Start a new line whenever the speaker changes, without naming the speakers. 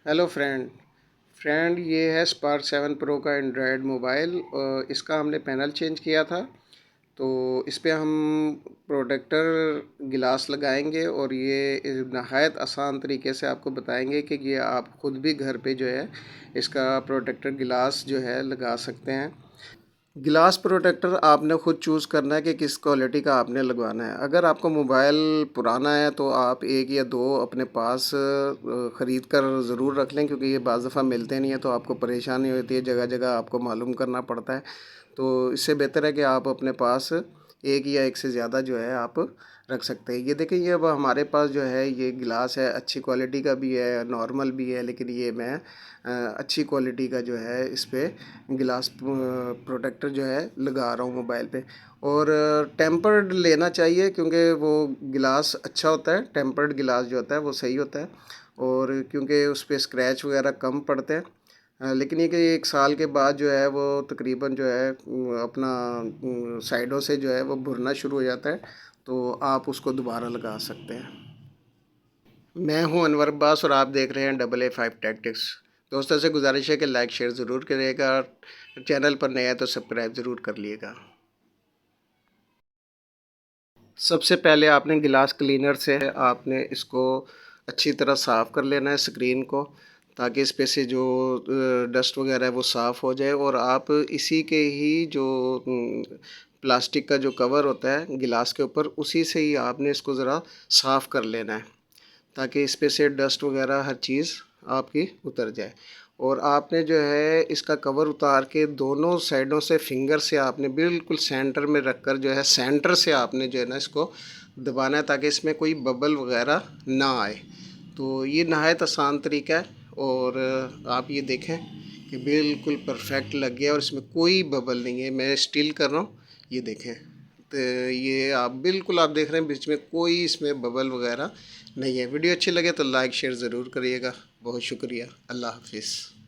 Hello friend, ये है spark 7 pro का एंड्रॉयड मोबाइल। इसका हमने पैनल चेंज किया था। तो इस पे हम प्रोटेक्टर गिलास लगाएंगे और ये नहायत आसान तरीके से आपको बताएंगे कि ये आप ख़ुद भी घर पे जो है इसका प्रोटेक्टर गिलास जो है लगा सकते हैं। गिलास प्रोटेक्टर आपने ख़ुद चूज़ करना है कि किस क्वालिटी का आपने लगवाना है। अगर आपका मोबाइल पुराना है तो आप एक या दो अपने पास ख़रीद कर ज़रूर रख लें, क्योंकि ये बाज़ दफ़ा मिलते नहीं है तो आपको परेशानी होती है, जगह जगह आपको मालूम करना पड़ता है। तो इससे बेहतर है कि आप अपने पास एक या एक से ज़्यादा जो है आप रख सकते हैं। ये देखिए, ये अब हमारे पास जो है ये गिलास है, अच्छी क्वालिटी का भी है, नॉर्मल भी है, लेकिन ये मैं अच्छी क्वालिटी का जो है इस पर गिलास प्रोटेक्टर जो है लगा रहा हूँ मोबाइल पे। और टेम्पर्ड लेना चाहिए, क्योंकि वो गिलास अच्छा होता है, टेम्पर्ड गिलास जो होता है वो सही होता है, और क्योंकि उस पर स्क्रैच वगैरह कम पड़ते हैं। लेकिन ये कि 1 साल के बाद जो है वो तकरीबन जो है अपना साइडों से जो है वो भुरना शुरू हो जाता है, तो आप उसको दोबारा लगा सकते हैं। मैं हूं अनवर अब्बास और आप देख रहे हैं AA5 टैक्टिक्स। दोस्तों से गुजारिश है कि लाइक शेयर ज़रूर करिएगा, चैनल पर नया है तो सब्सक्राइब ज़रूर कर लिएगा। सबसे पहले आपने गिलास क्लीनर से आपने इसको अच्छी तरह साफ़ कर लेना है स्क्रीन को, ताकि इस पे से जो डस्ट वगैरह है वो साफ़ हो जाए। और आप इसी के ही जो प्लास्टिक का जो कवर होता है गिलास के ऊपर, उसी से ही आपने इसको ज़रा साफ़ कर लेना है, ताकि इस पे से डस्ट वगैरह हर चीज़ आपकी उतर जाए। और आपने जो है इसका कवर उतार के दोनों साइडों से फिंगर से आपने बिल्कुल सेंटर में रख कर जो है सेंटर से आपने जो है ना इसको दबाना है, ताकि इसमें कोई बबल वगैरह ना आए। तो ये नहायत आसान तरीका है, और आप ये देखें कि बिल्कुल परफेक्ट लग गया और इसमें कोई बबल नहीं है। मैं स्टिल कर रहा हूँ, ये देखें। तो ये आप देख रहे हैं बीच में कोई इसमें बबल वगैरह नहीं है। वीडियो अच्छी लगे तो लाइक शेयर ज़रूर करिएगा। बहुत शुक्रिया। अल्लाह हाफिज़।